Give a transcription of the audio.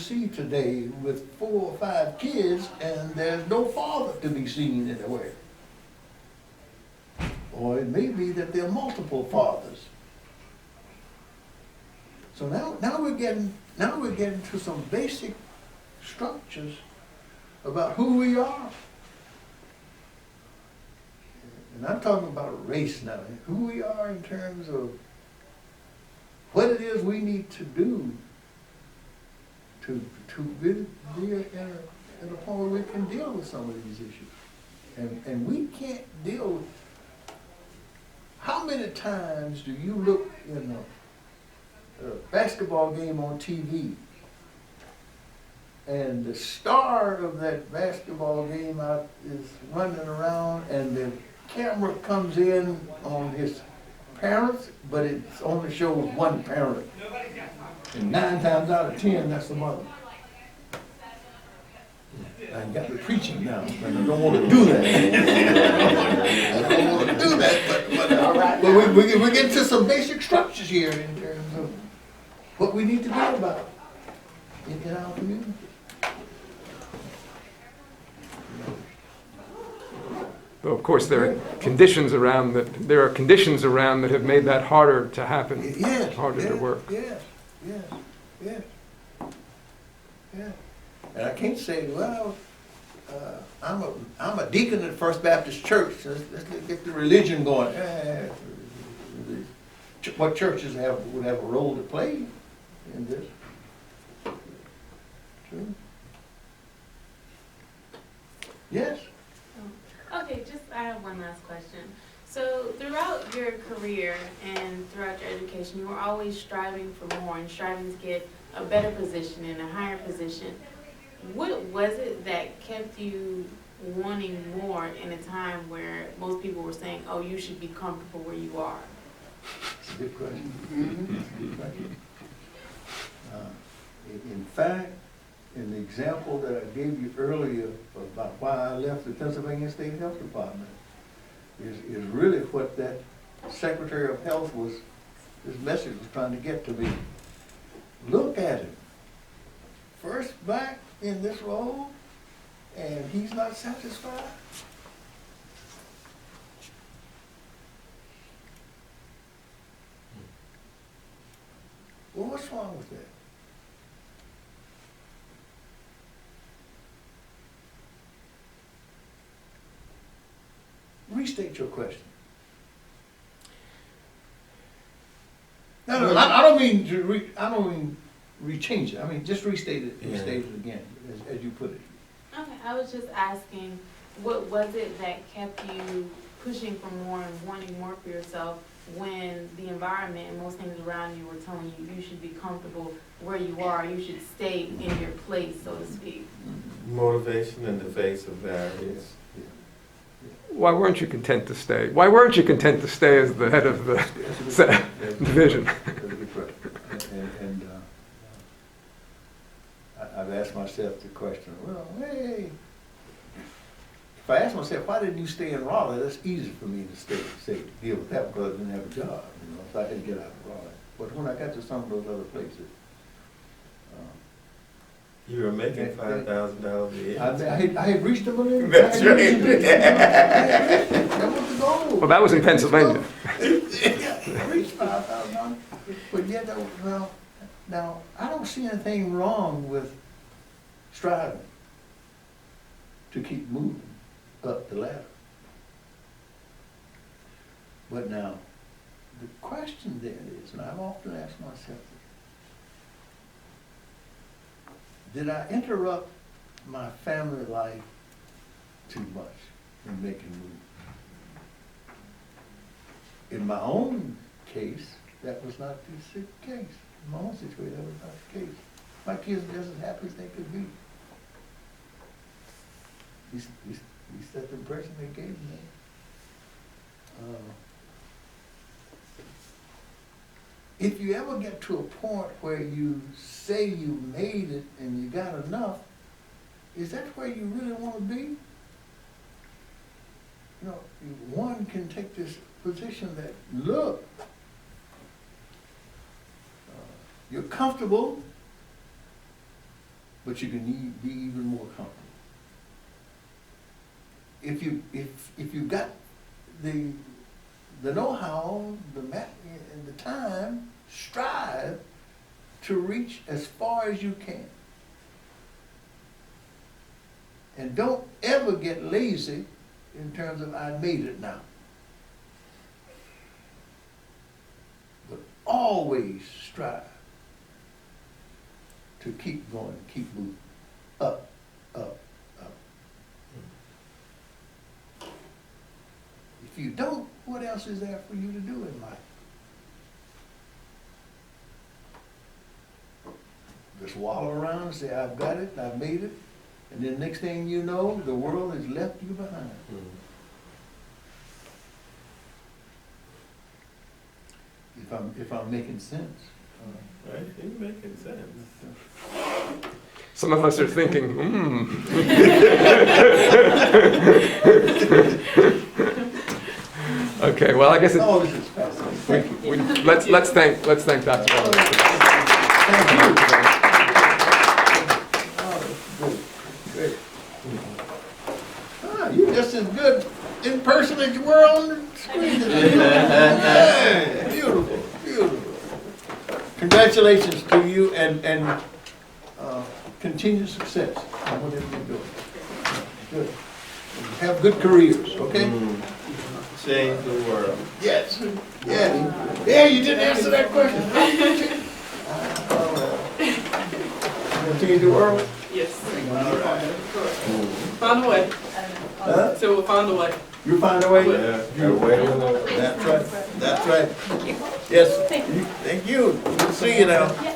see today with 4 or 5 kids and there's no father to be seen anywhere. Or it may be that there are multiple fathers. So now we're getting to some basic structures about who we are. And I'm talking about race now, who we are in terms of what it is we need to do to be in a point where we can deal with some of these issues. And we can't deal with, how many times do you look in a basketball game on TV and the star of that basketball game out is running around and the camera comes in on his parents, but it only shows one parent. And 9 times out of 10, that's the mother. I got me preaching now, but I don't want to do that. I don't want to do that, but we get to some basic structures here in terms of what we need to do about it in our community. Though of course there are conditions around that. There are conditions around that have made that harder to happen. Yes, harder to work. Yes. And I can't say, well, I'm a deacon at First Baptist Church. Let's get the religion going. What churches would have a role to play in this? True. Yes. Okay, I have one last question. So throughout your career and throughout your education, you were always striving for more and striving to get a better position and a higher position. What was it that kept you wanting more in a time where most people were saying, oh, you should be comfortable where you are? That's a good question. In fact, in the example that I gave you earlier about why I left the Pennsylvania State Health Department is really what that Secretary of Health this message was trying to get to me. Look at him. First black in this role, and he's not satisfied. Well, what's wrong with that? Restate your question. No, I don't mean rechange it. I mean just restate it. Restate it again, as you put it. Okay, I was just asking, what was it that kept you pushing for more and wanting more for yourself when the environment and most things around you were telling you you should be comfortable where you are, you should stay in your place, so to speak? Motivation in the face of barriers. Why weren't you content to stay? Why weren't you content to stay as the head of the division? And I've asked myself the question, well, hey, if I ask myself, why didn't you stay in Raleigh? That's easy for me to deal with that because I didn't have a job, so I had to get out of Raleigh. But when I got to some of those other places, you were making $5,000 a year. I had reached the millennium. That's right. That was the goal. Well, that was in Pennsylvania. I reached $5,000. But yet, now, I don't see anything wrong with striving to keep moving up the ladder. But now, the question then is, and I've often asked myself, did I interrupt my family life too much in making moves? In my own case, that was not the case. In my own situation, that was not the case. My kids were just as happy as they could be. He set the impression they gave me. If you ever get to a point where you say you made it and you got enough, is that where you really want to be? You know, one can take this position that, look, you're comfortable, but you can be even more comfortable. If you got the know-how, and the time, strive to reach as far as you can. And don't ever get lazy in terms of I made it now. But always strive to keep going, keep moving, up, up, up. If you don't, what else is there for you to do in life? Just wallow around and say, I've got it, I've made it, and then next thing you know, the world has left you behind. If I'm making sense. Right, it's making sense. Some of us are thinking, Okay, well, I guess Oh, this is fascinating. let's thank Dr. Ellis. Thank you. Oh, that's good. Great. You're just as good in person as you were on the screen. Yeah, beautiful, beautiful. Congratulations to you and continued success on whatever you're doing. Good. Have good careers, okay? Change the world. Yes. Yeah. Yeah, you didn't answer that question. Change the world? Yes. All right. Find a way. Huh? So we'll find a way. You find a way? Yeah, That's right. That's right. Yes. Thank you. Good to see you now.